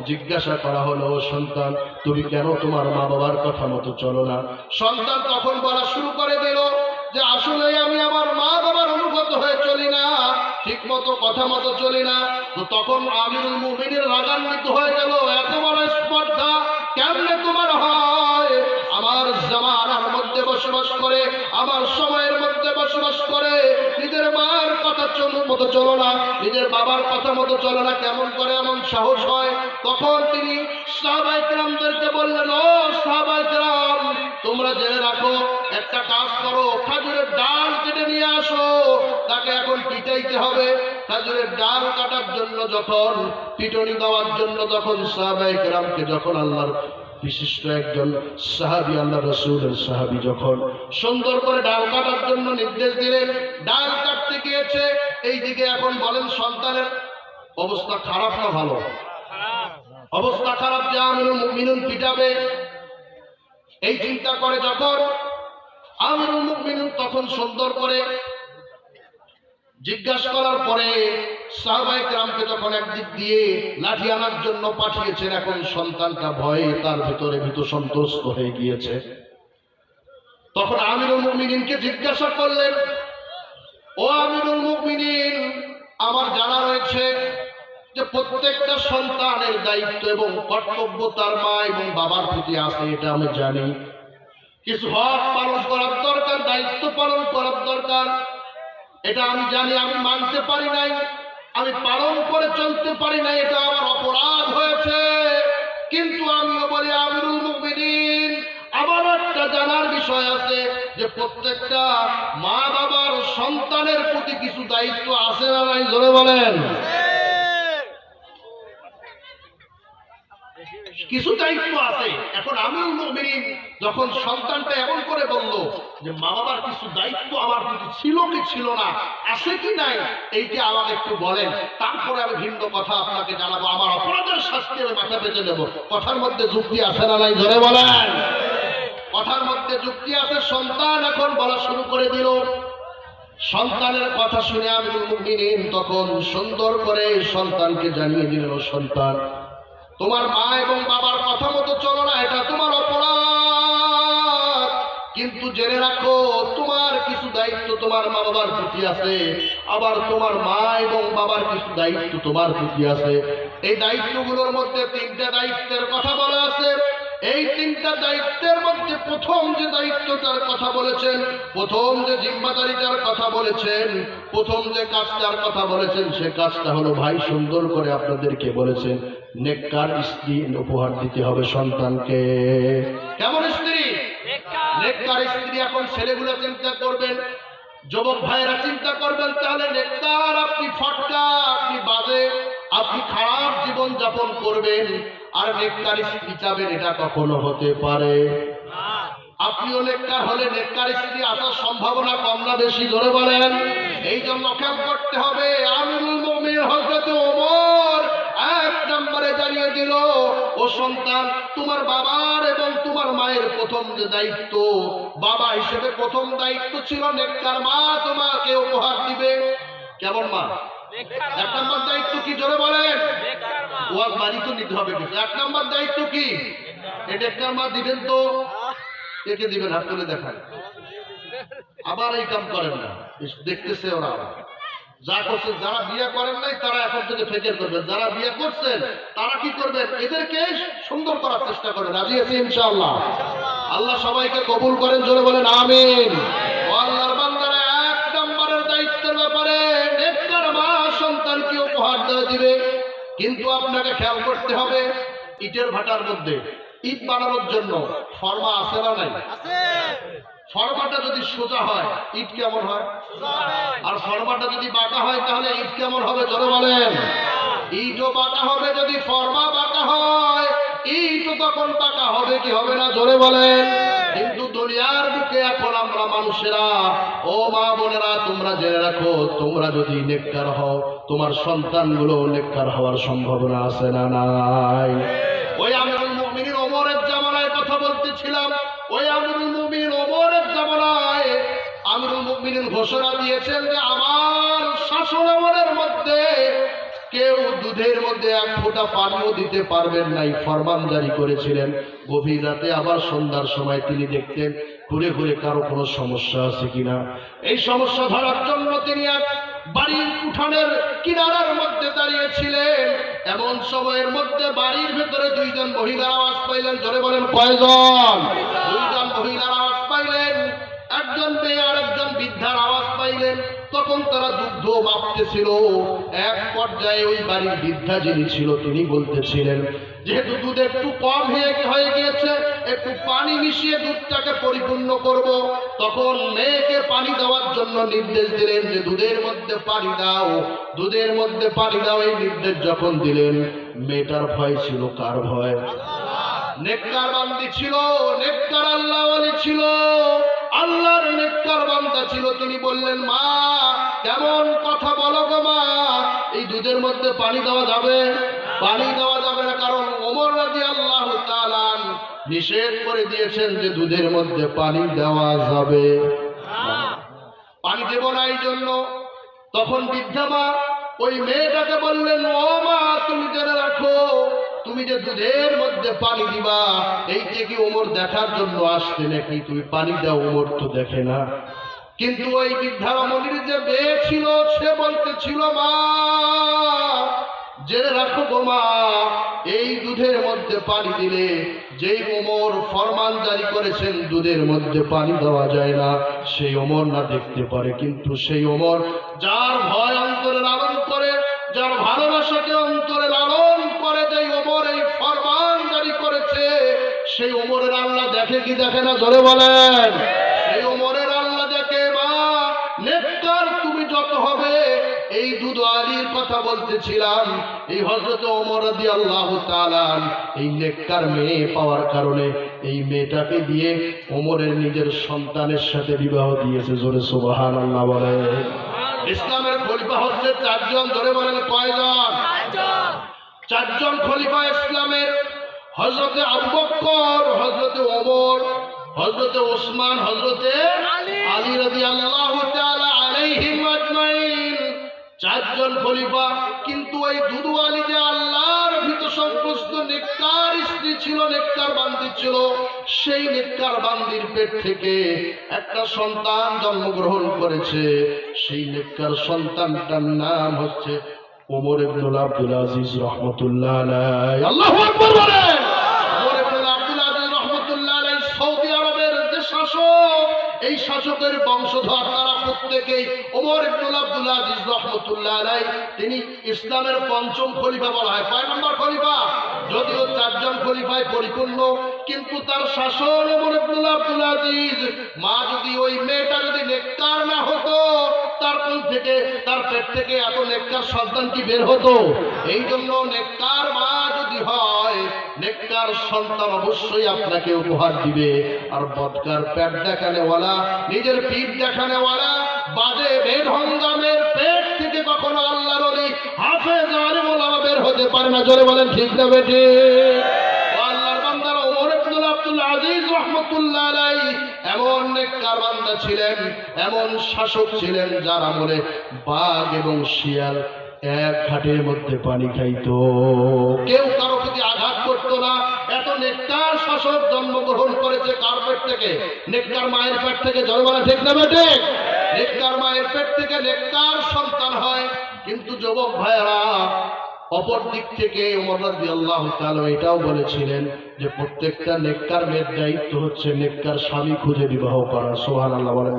জিজ্ঞাসা করা হলো, সন্তান তুমি কেন তোমার মা বাবার কথা মতো চলো না? সন্তান তখন বলা শুরু করে দিল যে আসলে আমি আমার মা বাবার অনুগত হয়ে চলি না, ঠিক মতো কথা মতো চলি না। তো তখন আমিরুল মুমিনিন রাগান্বিত হয়ে গেল, এত বড় স্পর্ধা কেমনে তোমার হয়? আমার জামানার মধ্যে বসবাস করে, আমার সময়ের মধ্যে বসবাস করে, নিজের মার কথা মতো চলো না, নিজের বাবার কথা মতো চলো না, কেমন করে এমন সাহস হয়? তখন তিনি সাহাবায়ে কেরামদেরকে বললেন, ও সাহাবায়ে কেরাম, তোমরা জেনে রাখো, একটা কাজ করো, খেজুরের ডাল কেটে নিয়ে আসো, তাকে এখন পিটাইতে হবে। খেজুরের ডাল কাটার জন্য যখন পিটনি দেওয়ার জন্য তখন সাহাবায়ে কেরামকে যখন আল্লাহর বিশিষ্ট একজন সাহাবী, আল্লাহ রাসূলের সাহাবী যখন সুন্দর করে ডাল কাটার জন্য নির্দেশ দিলেন, ডাল কাটতে গিয়েছে। এইদিকে এখন বলেন সন্তানের অবস্থা খারাপ না ভালো? অবস্থা খারাপ, যে আমিরুল মুমিনিন পিটাবে। এই চিন্তা করে যখন আমিরুল মুমিনিন তখন সুন্দর করে জিজ্ঞাসা করার পরে সাহাবায়ে কেরামকে যখন একদিক দিয়ে লাঠি আনার জন্য পাঠিয়েছেন, এখন সন্তানটা ভয়ে তার ভিতরে ভীত সন্ত্রস্ত হয়ে গিয়েছে। তখন আমিরুল মুমিনিনকে জিজ্ঞাসা করলেন, ও আমিরুল মুমিনিন, আমার জানা রয়েছে যে প্রত্যেকটা সন্তানের দায়িত্ব এবং কর্তব্য তার মা এবং বাবার প্রতি আছে, এটা আমি জানি। কিছু হক পালন করার দরকার, দায়িত্ব পালন করার দরকার, এটা আমি জানি। আমি মানতে পারি নাই, আমি পালন করে চলতে পারি নাই, এটা আমার অপরাধ হয়েছে। কিন্তু আমিও বলি, আমিরুল মুমিনিন, আমার একটা জানার বিষয় আছে যে প্রত্যেকটা মা বাবার সন্তানের প্রতি কিছু দায়িত্ব আছে না নাই? জোরে বলেন। কিছু দায়িত্ব আছে। এখন আমিরুল মুমিনিন যখন সন্তানটা এমন করে বলল যে মা বাবার কিছু দায়িত্ব আমার প্রতি ছিল কি ছিল না, আছে কি নাই, এইটা আমাকে একটু বলেন, তারপরে আমি ভিন্ন কথা আপনাকে জানাবো, আমার অপরাধের শাস্তি আমি মাথা পেতে নেব। কথার মধ্যে যুক্তি আছে না নাই? ধরে বলেন। কথার মধ্যে যুক্তি আছে। সন্তান এখন বলা শুরু করে দিল। সন্তানের কথা শুনে আমিরুল মুমিনিন তখন সুন্দর করে সন্তানকে জানিয়ে দিল, সন্তান, তোমার মা এবং বাবার কথা মতো চলো না, এটা তোমার অপরাধ। কিন্তু জেনে রাখো, তোমার কিছু দায়িত্ব তোমার মা বাবার প্রতি আছে, আবার তোমার মা এবং বাবার কিছু দায়িত্ব তোমার প্রতি আছে। এই দায়িত্বগুলোর মধ্যে তিনটা দায়িত্বের কথা বলা আছে। এই তিনটা দায়িত্বের মধ্যে প্রথম যে দায়িত্বটার কথা বলেছেন, প্রথম যে জিম্মাদারিটার কথা বলেছেন, প্রথম যে কাজটার কথা বলেছেন, সে কাজটা হলো, ভাই সুন্দর করে আপনাদেরকে বলেছেন, নেককার স্ত্রী উপহার দিতে হবে সন্তানকে। কেমন স্ত্রী? নেককার স্ত্রী। এখন ছেলেগুলো চিন্তা করবেন, যুবক ভাইয়েরা চিন্তা করবেন, তাহলে নেককার আপনি ফটকা, আপনি বাজে, আপনি খারাপ জীবন যাপন করবেন, আর নেককার স্ত্রী চাবেন, এটা কখনো হতে পারে? আপনিও নেককার হলে নেককার স্ত্রী আসার সম্ভাবনা কম না বেশি? ধরে বলেন। এই জন্য খেয়াল করতে হবে। আমিরুল মুমিনিন হযরত ওমর এক নম্বরে জানিয়ে দিল, ও সন্তান, তোমার বাবার এবং তোমার মায়ের প্রথম যে দায়িত্ব, বাবা হিসেবে প্রথম দায়িত্ব ছিল নেককার মা তোমাকে উপহার দিবে। কেমন মা? এক নম্বর দায়িত্ব কি? জোরে বলেন। ওয়াজ বাড়ি তো নিতে হবে কিছু। এক নম্বর দায়িত্ব কি? এই নেককার মা দিবেন তো? কে কে দিবেন? হাত তুলে দেখান। আবার এই কাম করেন না, দেখতেছে ওরা যা করছেন। যারা বিয়ে করেন নাই তারা এখন থেকে ফেকের করবেন, যারা বিয়ে করছেন তারা কি করবেন? এদেরকে সুন্দর করার চেষ্টা করবেন। রাজি আছি ইনশাআল্লাহ? আল্লাহ সবাইকে কবুল করেন, জোরে বলেন আমিন। আল্লাহর বান্দারা এক নম্বরের দায়িত্বের ব্যাপারে নেককার মা সন্তানকে উপহার দিবে। কিন্তু আপনাকে খেয়াল করতে হবে, ইটের ভাটার মধ্যে ইট বানানোর জন্য ফর্মা আছে না নাই? ফর্মাটা যদি সোজা হয় ইট কেমন হয়? আর ফর্মাটা যদি বাঁকা হয় তাহলে ইট কেমন হবে? জোরে বলেন। ইটও বাঁকা হবে, যদি ফর্মা বাঁকা হয় ইটও তখন বাঁকা হবে কি হবে না? জোরে বলেন। কিন্তু দুনিয়ার বুকে এখন আমরা মানুষেরা, ও মা বোনেরা, তোমরা জেনে রাখো, তোমরা যদি নেককার হও, তোমার সন্তানগুলো নেককার হওয়ার সম্ভাবনা আছে না নাই? ওই আমিরুল মুমিনিন ওমরের জামানায় কথা বলতেছিলাম। ওই আমিরুল মুমিনিন ওমরের জামানায় আমিরুল মুমিনিন ঘোষণা দিয়েছেন যে আমার শাসনামলের মধ্যে কেউ দুধের মধ্যে এক ফোঁটা পানিও দিতে পারবেন নাই, ফরমান জারি করেছিলেন। গভীর রাতে আবার সন্ধ্যার সময় তিনি দেখতেন ঘুরে ঘুরে কারো কোনো সমস্যা আছে কিনা। এই সমস্যা ধরার জন্য তিনি এক বাড়ির উঠানের কিনারার মধ্যে দাঁড়িয়েছিলেন। এমন সময়ের মধ্যে বাড়ির ভেতরে দুইজন মহিলার আওয়াজ পাইলেন। জোরে বলেন কয়জন? দুইজন মহিলার আওয়াজ পাইলেন। একজন মেয়ে আর একজন বৃদ্ধার আওয়াজ পাইলেন। তখন তারা দুগ্ধ মাপতেছিল। এক পর্যায়ে ওই বাড়ির বৃদ্ধা যিনি ছিল তিনি বলতেছিলেন, যেহেতু দুধ একটু কম হয়ে গিয়েছে, একটু পানি মিশিয়ে দুধটাকে পরিপূর্ণ করব। তখন মেয়েকে পানি দেওয়ার জন্য নির্দেশ দিলেন যে দুধের মধ্যে পানি দাও, দুধের মধ্যে পানি দাও। এই নির্দেশ যখন দিলেন, মেয়েটার ভয় ছিল। কার ভয়? নেককার বান্দি ছিল, নেককার আল্লাহ ওয়ালি ছিল, আল্লাহর নেককার বান্দা ছিল। তিনি বললেন, মা কেমন কথা বলো গো মা, এই দুধের মধ্যে পানি দেওয়া যাবে? পানি দেওয়া যাবে না, কারণ ওমর রাদিয়াল্লাহু তাআলা নিষেধ করে দিয়েছেন যে দুধের মধ্যে পানি দেওয়া যাবে পানি দেব না। এই জন্য তখন বৃদ্ধা মা ওই মেয়েটাকে বললেন, ও মা তুমি জেনে রাখো, তুমি যে দুধের মধ্যে পানি দিবা, এইটা কি ওমর দেখার জন্য আসছে নাকি? তুমি পানি দাও, ওমর তো দেখে না। কিন্তু ওই বৃদ্ধা রমণীর যে মেয়ে ছিল, সে বলতেছিল, মা জেনে রাখো গো মা, এই দুধের মধ্যে পানি দিলে যেই ওমর ফরমান জারি করেছেন দুধের মধ্যে পানি দেওয়া যায় না, সেই ওমর না দেখতে পারে, কিন্তু সেই ওমর যার ভয় অন্তরে লালন করে, যার ভালোবাসাকে অন্তরে লালন করে, যেই ওমর এই ফরমান জারি করেছে, সেই ওমরের আল্লাহ দেখে কি দেখে না? জোরে বলেন। সেই ওমরের আল্লাহ দেখে। মা নেককার তুমি যত হবে, এই দুধ আলীর কথা বলতেছিলাম, এই হযরত ওমর রাদিয়াল্লাহু তাআলা এই নেককার মেয়ে পাওয়ার কারণে এই মেয়েটাকে দিয়ে ওমরের নিজের সন্তানের সাথে বিবাহ দিয়েছে। জোরে সুবহানাল্লাহ বলে। ইসলামের খলিফা হচ্ছে চারজন। জোরে বলেন কয়জন? চারজন খলিফা ইসলামের, হযরতে আবু বকর, হযরতে ওমর, হযরতে ওসমান, হযরতে আলী রাদিয়াল্লাহু তাআলা আলাইহিম আজমাইন। চারজন খলিফা। কিন্তু ওই দুধু আলী যে আল্লাহর ভীত সন্তুষ্ট নেককার স্ত্রী ছিল, নেককার বান্দি ছিল, সেই নেককার বান্দির পেট থেকে একটা সন্তান জন্মগ্রহণ করেছে। সেই নেককার সন্তানটার নাম হচ্ছে ওমর ইবনে আব্দুল আজিজ রাহমাতুল্লাহ আলাইহি। আল্লাহু আকবার বলেন। ওমর ইবনে আব্দুল আজিজ রাহমাতুল্লাহ আলাইহি সৌদি আরবের যে শাসক, এই শাসকের বংশধর তারা প্রত্যেকেই ওমর ইবনে আব্দুল আজিজ রাহমাতুল্লাহ আলাইহি, তিনি ইসলামের পঞ্চম খলিফা বলা হয়। কয় নম্বর খলিফা? যদিও চারজন খলিফায় পরিপূর্ণ, কিন্তু তার শাসন ওমর ইবনে আব্দুল আজিজ। মা যদি ওই মেয়েটা যদি নেককার না হতো, তার কোল থেকে, তার পেট থেকে এত নেককার সন্তান কি বের হতো? এই জন্য নেককার মা যদি হয়, নেককার সন্তান অবশ্যই আপনাকে উপহার দিবে। আর বদকার পেট দেখানেওয়ালা, নিজের পিঠ দেখানেওয়ালা, বাজে বেঢঙ্গামের পেট থেকে কখনো আল্লাহর ওলি হাফেজ আলেম ওলামা বের হতে পারে না। জোরে বলেন ঠিক না বেটি? আল্লাহর বান্দারা ওমর ইবনে আব্দুল আজিজ রাহমাতুল্লাহ আলাইহি এমন নেককার বান্দা ছিলেন, এমন শাসক ছিলেন, যার আমলে বাঘ এবং শিয়াল এক ঘাটের মধ্যে পানি খাইতো, কেউ কারো প্রতি আঘাত করতো না। এত নেককার শাসক জন্মগ্রহণ করেছে কার পেট থেকে? নেককার মায়ের পেট থেকে। জোরে বলেন ঠিক না বেটি? নেককার মায়ের পেট থেকে নেককার সন্তান হয়। কিন্তু যুবক ভাইয়েরা, অপর দিক থেকে ওমর রাদিয়াল্লাহু তাআলা এটাও বলেছিলেন যে প্রত্যেকটা নেককার মেয়ের দায়িত্ব হচ্ছে নেককার স্বামী খুঁজে বিবাহ করা। সুবহানাল্লাহ বলেন।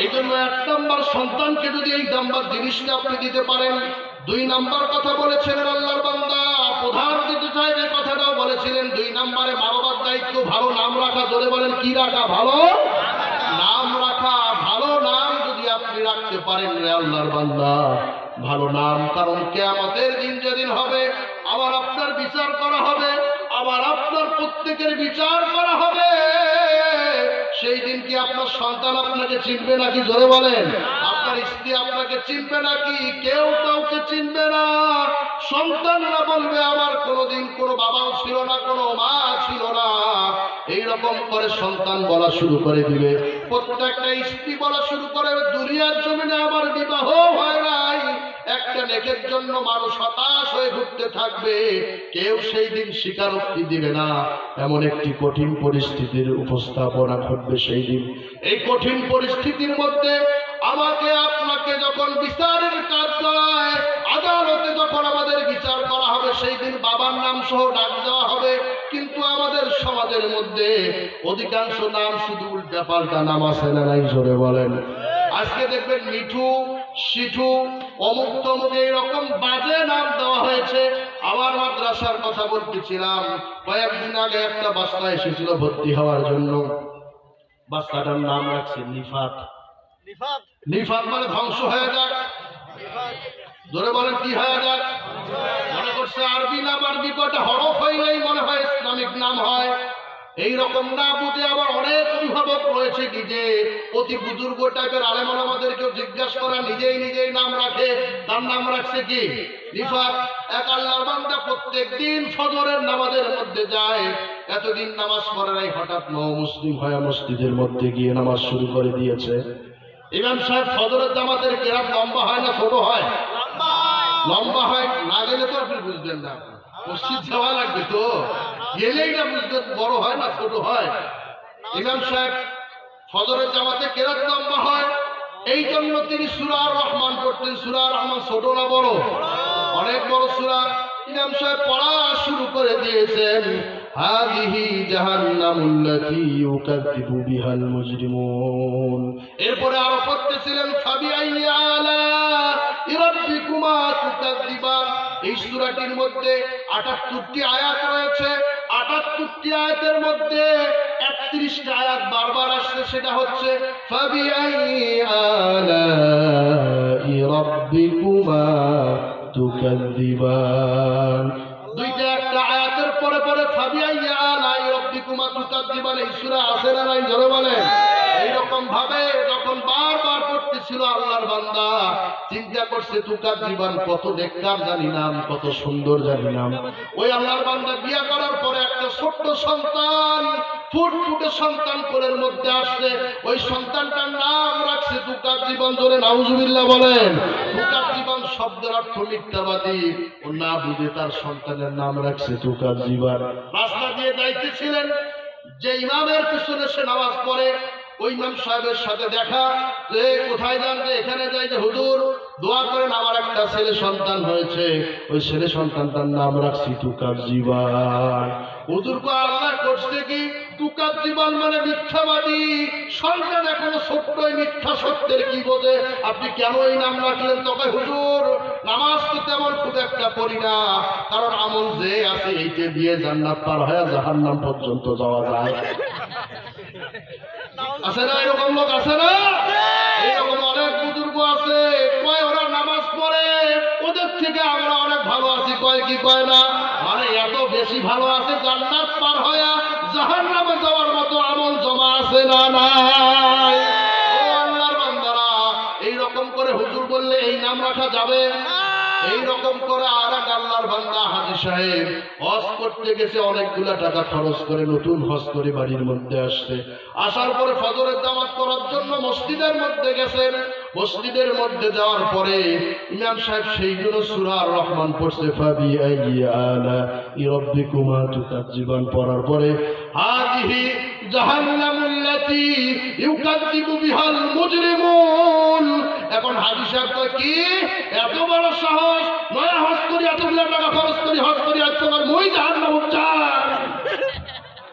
এই জন্য এক নম্বর সন্তানকে যদি এই নাম্বার জিনিসটা আপনি দিতে পারেন, দুই নাম্বার কথা বলেছিলেন আল্লাহর বান্দা প্রধান অতিথি সাহেব, এই কথাটাও বলেছিলেন, দুই নম্বরে মা বাবার দায়িত্ব ভালো নাম রাখা। জোরে বলেন কি রাখা? ভালো নাম রাখা। ভালো নাম যদি আপনি রাখতে পারেন রে আল্লাহর বান্দা, ভালো নাম। কারণ কিয়ামতের দিন যেদিন হবে, আবার আপনার বিচার করা হবে, আবার আপনার প্রত্যেকের বিচার করা হবে, সেই দিন কি আপনার সন্তান আপনাকে চিনবে নাকি? জোরে বলেন। আপনার স্ত্রী আপনাকে চিনবে নাকি? কেউ কাউকে চিনবে না। সন্তানরা বলবে আমার কোনোদিন কোনো বাবাও ছিল না, কোনো মা ছিল না। এইরকম করে সন্তান বলা শুরু করে দিবে। প্রত্যেকটা স্ত্রী বলা শুরু করে, দুনিয়ার জমিনে আমার বিবাহ হয় নাই। একটা নেকের জন্য মানুষ হতাশ হয়ে ঘুরতে থাকবে, কেউ সেই দিন স্বীকারোক্তি দিবে না। এমন একটি কঠিন পরিস্থিতির উপস্থাপনা ঘটবে সেই দিন। এই কঠিন পরিস্থিতির মধ্যে আমাকে আপনাকে যখন বিচারের কাজ করায়, আদালতে যখন আমাদের বিচার করা হবে, সেই দিন বাবার নাম সহ ডাক দেওয়া হবে। কিন্তু আমাদের সমাজের মধ্যে অধিকাংশ নাম শুধু উল্টা পাল্টা নাম আছে না নাই? জোরে বলেন। আজকে দেখবেন মিঠু, সিঠু, অমুক তমুক এইরকম বাজে নাম দেওয়া হয়েছে। আমার মাদ্রাসার কথা বলতেছিলাম, কয়েকদিন আগে একটা বাচ্চা এসেছিল ভর্তি হওয়ার জন্য। বাচ্চাটার নাম রাখছে নিফাত। নিফাত মানে ধ্বংস হয়ে যাক। ধরে বলেন কি হয়ে যাক? মনে করছে আরবি নাম, আরবি কটা হরফ হইলেই মনে হয় ইসলামিক নাম হয়। এইরকম না বুঝে আবার অনেক অভিভাবক রয়েছে কি যে অতি বুজুর্গ টাইপের আলেম আমাদেরকেও জিজ্ঞাসা করা, নিজেই নিজেই নাম রাখে। তার নাম রাখছে কি? নিফাত। এক আল্লাহর বান্দা প্রত্যেক দিন ফজরের নামাজের মধ্যে যায়, এতদিন নামাজ পড়ে নাই, হঠাৎ মুসলিম হয়ে মসজিদের মধ্যে গিয়ে নামাজ শুরু করে দিয়েছে। ইমাম সাহেব ফজরের জামাতের কেরাত লম্বা হয় না ছোট হয়? লম্বা হয়। না গেলে তো আপনি বুঝবেন না, মসজিদ যাওয়া লাগবে তো, গেলেই না বুঝবেন বড় হয় না ছোট হয়। ইমাম সাহেব ফজরের জামাতে কেরাত লম্বা হয়, এই জন্য তিনি সূরা আর রহমান পড়তেন। সূরা আর রহমান ছোট না বড়? অনেক বড় সূরা। ইমাম সাহেব পড়া শুরু করে দিয়েছেন, হাযিহি জাহান্নামুল্লাতী ইউকাযযিবু বিহাল মুজরিমুন। এরপরে আরো পড়তেছিলেন, ফাবিআইয়ি আলাঈ রাব্বিকুমা তুকাযযিবান। এই সূরাটির মধ্যে ৭৮টি আয়াত রয়েছে। ৭৮টি আয়াতের মধ্যে ৩১টা আয়াত বারবার আসছে, সেটা হচ্ছে ফাবিআইয়ি আলাঈ রাব্বিকুমা তুকাযযিবান। দুইটা একটা আয়াতের পরে পরে ফাবিআইয়ি আলাঈ রাব্বিকুমা তুকাযযিবান এই সূরা আছে না নাই জোরে বলেন? এইরকম ভাবে যখন বারবার পড়তেছিল আল্লাহর বান্দা চিন্তা করছে তুকাযযিবান কত নেককার জানি নাম, কত সুন্দর জানি নাম। ওই আল্লাহর বান্দা বিয়ে করার পরে একটা ছোট্ট সন্তান, ফুটফুটে সন্তান কোলের মধ্যে আসছে। ওই সন্তানটার নাম রাখছে তুকাযযিবান। জোরে নাউজুবিল্লাহ বলেন। তুকাযযিবান শব্দের অর্থ মিথ্যাবাদী। ও না বুঝে তার সন্তানের নাম রাখছে তুকাযযিবান। রাস্তা দিয়ে যাইতেছিলেন, যে ইমামের পিছনে সে নামাজ পড়ে, ওই ইমাম সাহেবের সাথে দেখা, যে কোথায় যান? যে এখানে যাই। যে হুজুর দোয়া করেন, আমার একটা ছেলে সন্তান হয়েছে, ওই ছেলে সন্তানটার নাম রাখছি তুকাযযিবান। হুজুর কো আল্লাহ করছে কি? তুকাযযিবান মানে মিথ্যাবাদী। সন্তান এখনো ছোট্ট, মিথ্যা সত্যের কি বোঝে, আপনি কেন এই নাম রাখলেন? তবে হুজুর নামাজ তো তেমন খুব একটা পড়ি না, কারণ আমল যে আছে এইটা দিয়ে জান্নাত পার হয়ে জাহান্নাম পর্যন্ত যাওয়া যায়। আছে না এরকম লোক? আছে না? এইরকম অনেক বুজুর্গ আছে, কয় ওরা নামাজ পড়ে, ওদের থেকে আমরা অনেক ভালো আছি। কয় কি কয় না? মানে এত বেশি ভালো আছে, জান্নাত পার হয়ে জাহান্নামে যাওয়ার মতো আমল জমা আছে না নাই? ও আল্লাহর বান্দারা, এইরকম করে হুজুর বললে এই নাম রাখা যাবে? এইরকম করে আর এক আল্লাহর বান্দা হাজী সাহেব হজ করতে গেছে, অনেকগুলা টাকা খরচ করে নতুন হজ করে বাড়ির মধ্যে আসছে। আসার পরে ফজরের জামাত করার জন্য মসজিদের মধ্যে গেছেন। মসজিদের মধ্যে যাওয়ার পরে ইমাম সাহেব সেইগুলো সূরা আর রহমান পড়ছে, ফাবিআইয়ি আলাঈ রাব্বিকুমা তুকাযযিবান পড়ার পরে হাযিহি জাহান্নামুল্লাতী ইউকাযযিবু বিহাল মুজরিমুন। এখন হাজী সাহেব কয় কি এত বড় সাহস, নয়া হজ করি, এতগুলো টাকা খরচ করি হজ করি, আজ তোমার মই জাহান্নাম উচ্চার।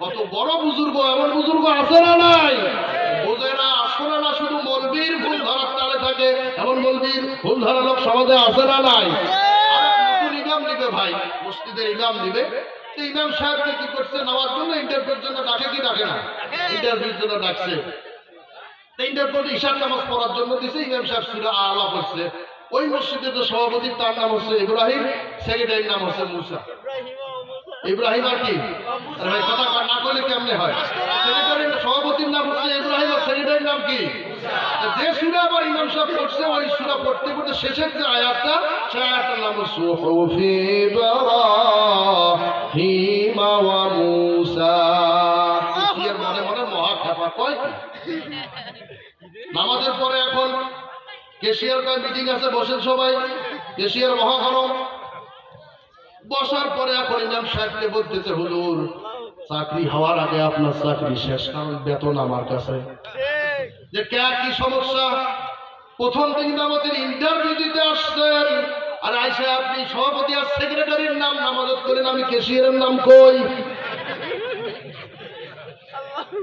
কত বড় বুজুর্গ, এমন বুজুর্গ আছে না নাই? বোঝে না, শোনে না, শুধু মলবির ভুল ধরার তালে থাকে। এমন মলবির ভুল ধরা লোক সমাজে আছে না নাই? নতুন ইমাম নিবে ভাই, মসজিদের ইমাম নিবে। ইমাম সাহেবকে কি করছে? নেওয়ার জন্য ইন্টারভিউর জন্য ডাকে কি ডাকে না? ইন্টারভিউর জন্য ডাকছে। ইন্টারভিউ ঈশার নামাজ পড়ার জন্য দিছে। ইমাম সাহেব সূরা আলা পড়ছে। ওই মসজিদের যে সভাপতি, তার নাম হচ্ছে ইব্রাহিম, সেক্রেটারির নাম হচ্ছে মুসা। ইব্রাহিম আর কি? আরে ভাই কথা না কইলে কেমনে হয়? সেক্রেটারির সভাপতির নাম হচ্ছে ইব্রাহিম, আর সেক্রেটারির নাম কি? যে সূরা আবার ইমাম সাহেব পড়ছে, ওই সূরা পড়তে পড়তে শেষের যে আয়াতটা, সেই আয়াতটার নাম হচ্ছে সুহুফি ইব্রাহিম ওয়া মুসা। কি এর মনে মনে মহা খাপা কয় কি? নামাজের পরে এখন কেশিয়ার মিটিং আছে, বসেন সবাই। কেশিয়ার মহাগরম। বসার পরে এখন ইমাম সাহেবকে বলতেছে, হুজুর চাকরি হওয়ার আগে আপনার চাকরি শেষ, কারণ বেতন আমার কাছে। যে কে কি সমস্যা? প্রথম দিন আমাদের ইন্টারভিউ দিতে আসছেন, আর আইসা আপনি সভাপতি আর সেক্রেটারির নাম নামাজত করেন, আমি কেশিয়ারের নাম কই?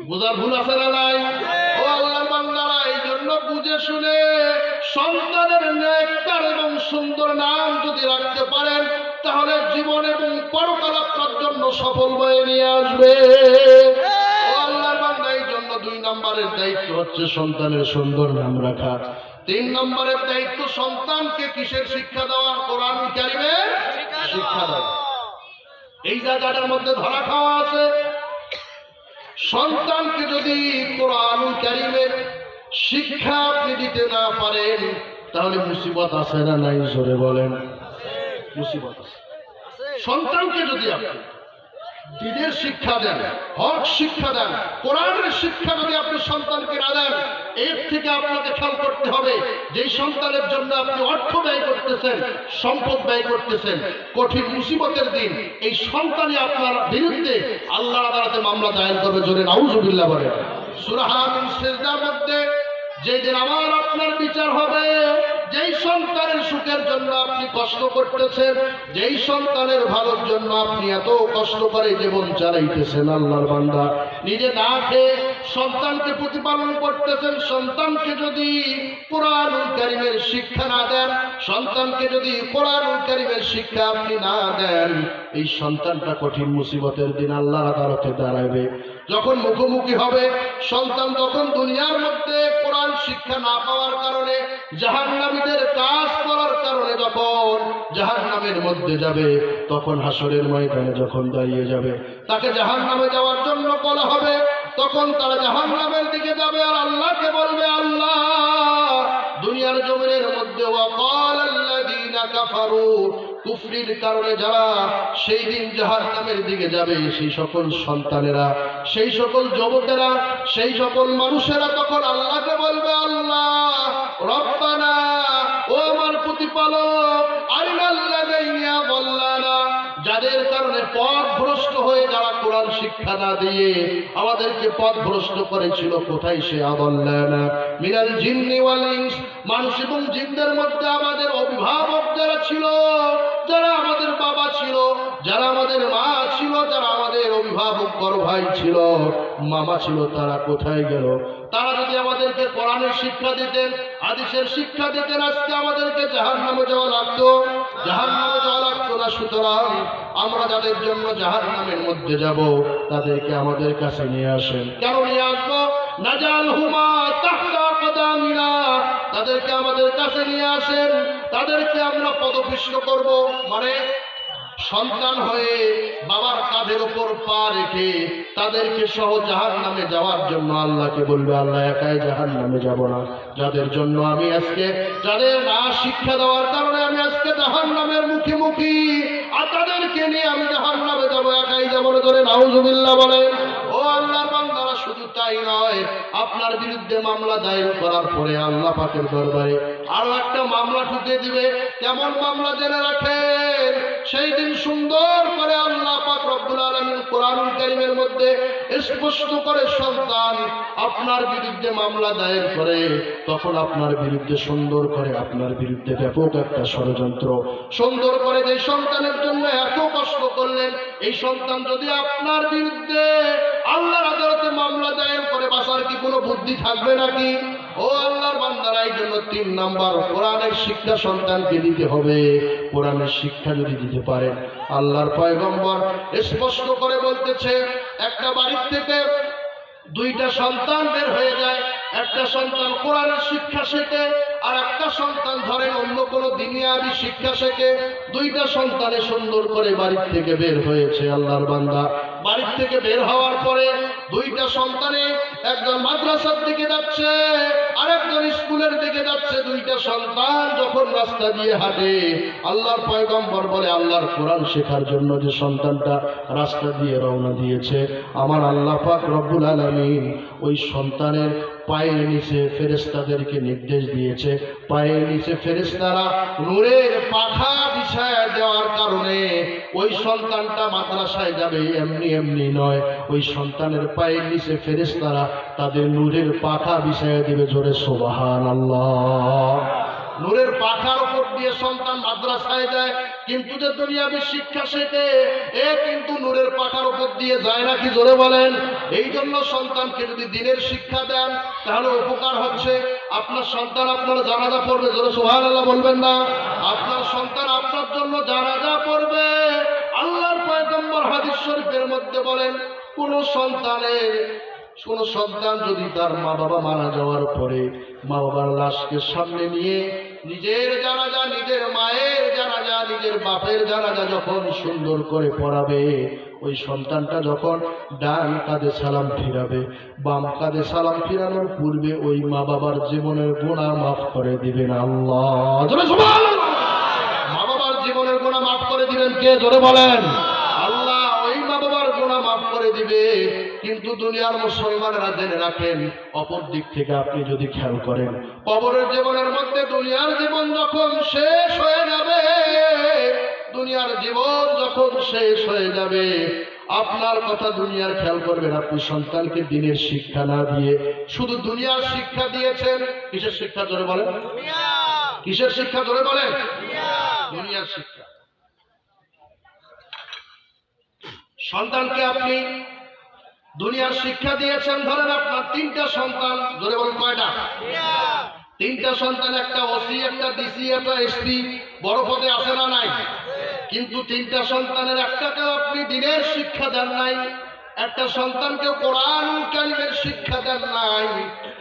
বোঝার ভুল আছে না নাই? ও আল্লাহর বান্দারা, এই জন্য বুঝে বুঝে শুনে সন্তানের নেককার এবং সুন্দর নাম যদি রাখতে পারেন, তাহলে জীবন এবং পরকাল আপনার জন্য সফল বয়ে নিয়ে আসবে। ও আল্লাহর বান্দা, এই জন্য 2 নম্বরের দায়িত্ব হচ্ছে সন্তানের সুন্দর নাম রাখা। 3 নম্বরের দায়িত্ব সন্তানকে কিসের শিক্ষা দেওয়া? কোরআন কারিমের শিক্ষা দেওয়া। এই জায়গাটার মধ্যে ধরা খাওয়া আছে। সন্তানকে যদি কোরআন কারিমের শিক্ষা আপনি দিতে না পারেন, তাহলে মুসিবত আছে না নাই? জোরে বলেন, মুসিবত আছে। সন্তানকে যদি আপনি দ্বীনের শিক্ষা দেন, হক শিক্ষা দেন, কোরআনের শিক্ষা যদি আপনি সন্তানকে না দেন, এর থেকে আপনাকে খেয়াল করতে হবে যেই সন্তানের জন্য আপনি অর্থ ব্যয় করতেছেন, সম্পদ ব্যয় করতেছেন, কঠিন মুসিবতের দিন এই সন্তানই আপনার বিরুদ্ধে আল্লাহর আদালতে মামলা দায়ের করবে। জোরে নাউজুবিল্লাহ বলেন। সূরা হামিম সিজদার মধ্যে যেদিন আমার আপনার বিচার হবে, যেই সন্তানের সুখের জন্য আপনি কষ্ট করতেছেন, যেই সন্তানের ভালোর জন্য আপনি এত কষ্ট করে জীবন চালাইতেছেন, আল্লাহর বান্দা নিজে না খেয়ে সন্তানকে প্রতিপালন করতেছেন, সন্তানকে যদি কোরআনুল কারীমের শিক্ষা না দেন, সন্তানকে যদি কোরআনুল কারীমের শিক্ষা আপনি না দেন, এই সন্তানটা কঠিন মুসিবতের দিন আল্লাহর আদালতে দাঁড়াবে। যখন মুখোমুখি হবে সন্তান, তখন দুনিয়ার মধ্যে কোরআন শিক্ষা না পাওয়ার কারণে, জাহান্নামীদের কাজ করার কারণে যখন জাহান্নামের মধ্যে যাবে, তখন হাসরের ময়দানে যখন দাঁড়িয়ে যাবে, তাকে জাহান্নামে যাওয়ার জন্য বলা হবে, তখন তারা জাহান্নামের দিকে যাবে আর আল্লাহকে বলবে, আল্লাহ দুনিয়ার জমিনের মধ্যে ওয়াকালাল্লাযীনা কাফারু, কুফরির কারণে যারা সেই দিন জাহান্নামের দিকে যাবে, সেই সকল সন্তানেরা, সেই সকল যুবকেরা, সেই সকল মানুষেরা তখন আল্লাহকে বলবে, আল্লাহ রব্বানা, ও আমার প্রতিপালক, আরিনাল্লাযীনা যাল্লানা, যাদের কারণে পথ ভ্রষ্ট হয়ে যারা কোরআন শিক্ষা না দিয়ে আমাদেরকে পথ ভ্রষ্ট করেছিল, কোথায় সে? আদাল্লানা মিনাল জিন্নি ওয়াল ইনস, মানুষ এবং জিনদের মধ্যে আমাদের অভিভাবক যারা ছিল, যারা আমাদের বাবা ছিল, যারা আমাদের মা ছিল, যারা আমাদের অভিভাবক বড় ভাই ছিল, মামা ছিল, তারা কোথায় গেল? তারা যদি আমাদেরকে কোরআনের শিক্ষা দিতেন, হাদিসের শিক্ষা দিতেন, আজকে আমাদেরকে জাহান্নামে যাওয়া লাগতো? জাহান্নামে যাওয়া লাগতো না। সুতরাং আমরা যাদের জন্য জাহান্নামের মধ্যে যাব, তাদেরকে আমাদের কাছে নিয়ে আসেন। কেন নিয়ে আসবো? নাজালহুমা তাহতা কদামিনা, তাদেরকে আমাদের কাছে নিয়ে আসেন, তাদেরকে আমরা পদপিষ্ট করব। মানে সন্তান হয়ে বাবার কাঁধের উপর পা রেখে তাদেরকে সহ জাহান্নামে যাওয়ার জন্য আল্লাহকে বলবে, আল্লাহ একাই জাহান্নামে যাব না, যাদের জন্য আমি আজকে, যাদের না শিক্ষা দেওয়ার কারণে আমি আজকে জাহান্নামের মুখোমুখি, আর তাদেরকে নিয়ে আমি জাহান্নামে যাব, একাই যাব না। ধরে নাউজুবিল্লাহ বলেন। ও আল্লাহর বান্দারা, শুধু তাই নয়, আপনার বিরুদ্ধে মামলা দায়ের করার পরে আল্লাহ পাকের দরবারে আরো একটা মামলা ঠুকে দিবে। কেমন মামলা? জেনে রাখেন, সেই দিন সুন্দর করে আল্লাহ পাক রব্বুল আলামিন কোরআনুল কারীমের মধ্যে স্পষ্ট করে সন্তান আপনার বিরুদ্ধে মামলা দায়ের করে, তখন আপনার বিরুদ্ধে সুন্দর করে, আপনার বিরুদ্ধে ব্যাপক একটা ষড়যন্ত্র সুন্দর করে, যে সন্তানের জন্য এত কষ্ট করলেন, এই সন্তান যদি আপনার বিরুদ্ধে আল্লাহর আদালতে মামলা দায়ের করে, বাঁচার কি কোনো বুদ্ধি থাকবে নাকি? ও আল্লাহর বান্দারা, এই জন্য 3 নাম্বার কোরআনের শিক্ষা সন্তানকে দিতে হবে। কোরআনের শিক্ষা যদি দিতে পারেন, আল্লাহর পয়গম্বর স্পষ্ট করে বলতেছে, একটা বাড়ির থেকে 2টা সন্তান বের হয়ে যায়, একটা সন্তান কোরআনের শিক্ষা শেখে, আর একটা সন্তান ধরেন অন্য কোনো দুনিয়াবি শিক্ষা শেখে। 2টা সন্তানে সুন্দর করে বাড়ির থেকে বের হয়েছে। আল্লাহর বান্দা, বাড়ির থেকে বের হওয়ার পরে 2টা সন্তানে, একজন মাদ্রাসার দিকে যাচ্ছে, আরেকজন স্কুলের দিকে যাচ্ছে। 2টা সন্তান যখন রাস্তা দিয়ে হাঁটে, আল্লাহর পয়গম্বর বলে, আল্লাহর কোরআন শেখার জন্য যে সন্তানটা রাস্তা দিয়ে রওনা দিয়েছে, আমার আল্লাহ পাক রব্বুল আলামিন ওই সন্তানের পায়ের নিচে ফেরেশতাদেরকে নির্দেশ দিয়েছে, পায়ের নিচে ফেরেশতারা নূরের পাখা বিছায়া দেওয়ার কারণে ওই সন্তানটা মাদ্রাসায় যাবে এমনি এমনি নয়, ওই সন্তানের পায়ের নিচে ফেরেশতারা তাদের নূরের পাখা বিছায়া দিবে। জোরে সুবহানাল্লাহ। নূরের পাখার উপর দিয়ে সন্তান মাদ্রাসায় যায়, কিন্তু যে দুনিয়াবী শিক্ষা শেখে এ কিন্তু নূরের পাখার উপর দিয়ে যায় নাকি? জোরে বলেন। এই জন্য সন্তানকে যদি দিনের শিক্ষা দেন তাহলে উপকার হচ্ছে। আপনার সন্তান আপনার জানাজা পড়বে, জোরে সুবহানাল্লাহ বলবেন না? আপনার সন্তান আপনার জন্য জানাজা পড়বে। আল্লাহর পয়গম্বর হাদিস শরীফের মধ্যে বলেন, কোন সন্তান যদি তার মা বাবা মারা যাওয়ার পরে মা বাবার লাশকে সামনে নিয়ে নিজের জানাজা, নিজের মায়ের জানাজা, নিজের বাপের জানাজা যখন সুন্দর করে পড়াবে, ওই সন্তানটা যখন ডান কাঁধে সালাম ফিরাবে, বাম কাঁধে সালাম ফিরানোর পূর্বে ওই মা বাবার জীবনের গুনাহ মাফ করে দিবেন আল্লাহ। জোরে সুবহানাল্লাহ। মা বাবার জীবনের গুনাহ মাফ করে দিবেন কে? জোরে বলেন। আল্লাহ ওই মা বাবার গুনাহ মাফ করে দিবে। কিন্তু দুনিয়ার মুসলমানরা জেনে রাখেন, অপর দিক থেকে আপনি যদি খেয়াল করেন, কবরের জীবনের মধ্যে দুনিয়ার জীবন যখন শেষ হয়ে যাবে, দুনিয়ার জীবন যখন শেষ হয়ে যাবে, আপনার কথা দুনিয়ার খেয়াল করবেন। আপনি সন্তানকে দিনের শিক্ষা না দিয়ে শুধু দুনিয়ার শিক্ষা দিয়েছেন। কিসের শিক্ষা? জোরে বলেন। কিসের শিক্ষা? জোরে বলেন। দুনিয়ার শিক্ষা। সন্তানকে আপনি দুনিয়ার শিক্ষা দিয়েছেন, ধরেন আপনার তিনটা সন্তান, জোরে বলেন কয়টা? তিনটা সন্তান, একটা ওসি, একটা ডিসি, একটা এসপি, বড় পদে আছে না নাই? কিন্তু তিনটা সন্তানের একটাকেও আপনি দিনের শিক্ষা দেন নাই, একটা সন্তানকে কোরআন কারিমের শিক্ষা দেন নাই।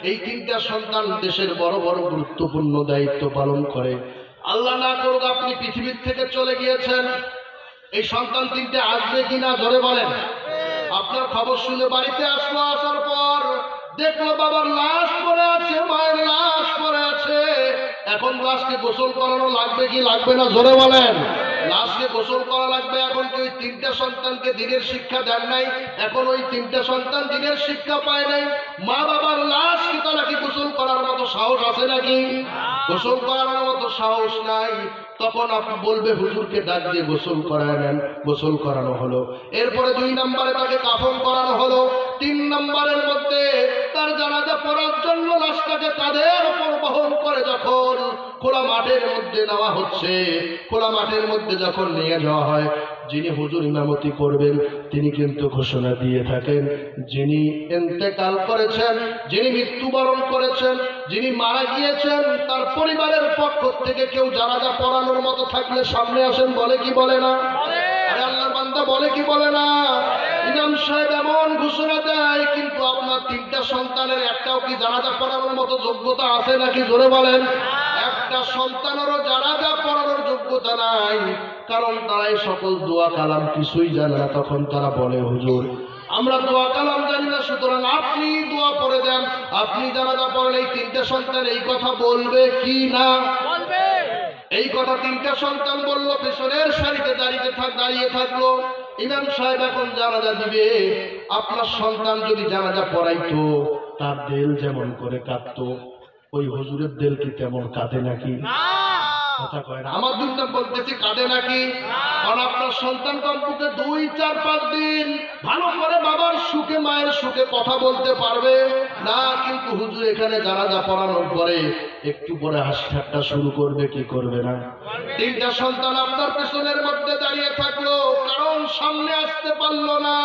এই তিনটা সন্তান দেশের বড় বড় গুরুত্বপূর্ণ দায়িত্ব পালন করে। আল্লাহ না করুক আপনি পৃথিবীর থেকে চলে গিয়েছেন, এই সন্তান তিনটে আসবে কিনা? জোরে বলেন। আপনার খবর শুনে বাড়িতে আসলো, আসার পর দেখলো বাবার লাশ পড়ে আছে, মায়ের লাশ পড়ে আছে। এখন লাশকে গোসল করানো লাগবে কি লাগবে না? জোরে বলেন। লাশকে গোসল করা লাগবে। এখন কি ওই তিনটা সন্তানকে দিনের শিক্ষা দেন নাই? এখন ওই তিনটা সন্তান দিনের শিক্ষা পায় নাই। মা বাবার লাশ কি তারা কি গোসল করার মতো সাহস আছে নাকি? গোসল করার মতো সাহস নাই। তখন আপনি বলবে হুজুরকে ডাক দিয়ে গোসল করায় নেন। গোসল করানো হলো, এরপরে 2 নম্বরে তাকে কাফন করানো হলো, 3 নম্বরের মধ্যে তার জানাজা পড়ার জন্য লাশটাকে কাঁধের উপর বহন করে যখন খোলা মাঠের মধ্যে নেওয়া হচ্ছে, খোলা মাঠের মধ্যে যখন নিয়ে যাওয়া হয়, যিনি হুজুর ইমামতি করবেন তিনি কিন্তু ঘোষণা দিয়ে থাকেন, যিনি ইন্তেকাল করেছেন, যিনি মৃত্যুবরণ করেছেন, যিনি মারা গিয়েছেন, তার পরিবারের পক্ষ থেকে কেউ জানাজা পড়ানোর মতো থাকলে সামনে আসেন। বলে কি বলে না? আরে আল্লাহর বান্দা বলে কি বলে না? ইমাম সাহেব এমন ঘোষণা দেয়, কিন্তু আপনার তিনটা সন্তানের একটাও কি জানাজা পড়ানোর মতো যোগ্যতা আছে নাকি? জোরে বলেন। একটা সন্তানেরও জানাজা পড়ানোর যোগ্যতা নাই, কারণ তারা এই সকল দোয়া কালাম কিছুই জানে না। তখন তারা বলে, হুজুর আমরা দোয়া কালাম জানি না, সুতরাং আপনি দোয়া পড়ে দেন। আপনি জানাজা পড়েন। এই তিনটা সন্তান এই কথা বলবে কি না? বলবে। এই কথা তিনটা সন্তান বলল, পেছনের সারিতে দাঁড়িয়ে থাকলো। ইমাম সাহেব এখন জানাজা দিবে। আপনার সন্তান যদি জানাজা পড়াইতো, তার দিল যেমন করে কাঁদতো, ওই হুজুরের দিল কি তেমন কাঁদে নাকি? কথা কয় না। আমার দুধটা বলতেছি কাঁদে নাকি? কারণ আপনার সন্তান কমপক্ষে 2, 4, 5 দিন ভালো করে বাবার সুখে মায়ের সুখে কথা বলতে পারবে না, কিন্তু হুজুর এখানে জানাজা পড়ানোর পরে একটু পরে হাসি ঠাট্টা শুরু করবে কি করবে না? তিনটা সন্তান আপনার পেছনের মধ্যে দাঁড়িয়ে থাকলো, কারণ সামনে আসতে পারলো না,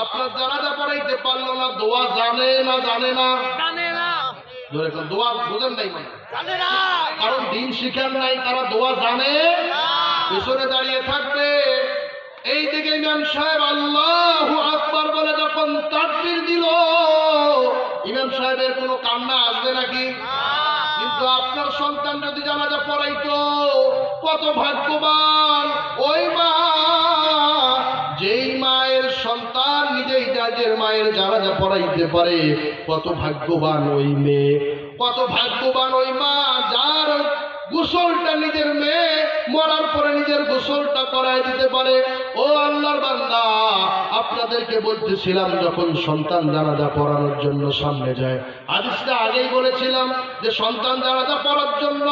আপনার জানাজা পড়াইতে পারলো না। দোয়া জানে না? জানে না? জানে না। দোয়া বোঝেন নাই মানে? জানে না। কারণ দিন শিখান নাই, তারা দোয়া জানে না। পেছনে দাঁড়িয়ে থাকবে। এইদিকে ইমাম সাহেব আল্লাহু আকবার বলে যখন তাকবীর দিল, ইমাম সাহেবের কোনো কান্না আসবে নাকি? কিন্তু আপনার সন্তান যদি জানাজা পড়াইতো, কত ভাগ্যবান ওই মা, যেই মায়ের সন্তান নিজেই নিজের মায়ের জানাজা পড়াইতে পারে। কত ভাগ্যবান ওই মেয়ে, কত ভাগ্যবান ওই মা, যার গোসলটা নিজের মেয়ে মরার পরে নিজের গোসলটা করায় দিতে পারে। ও আল্লাহর বান্দা, আপনাদেরকে বলতেছিলাম, যখন সন্তান জানাজা পড়ানোর জন্য সামনে যায়, হাদিসটা আগেই বলেছিলাম যে সন্তান জানাজা পড়ার জন্য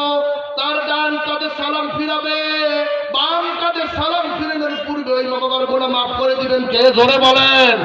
তার ডান কাঁধে সালাম ফিরাবে, বাম কাঁধে সালাম ফিরানোর পূর্বে ওই মা বাবার গুনাহ মাফ করে দিবেন কে? জোরে বলেন।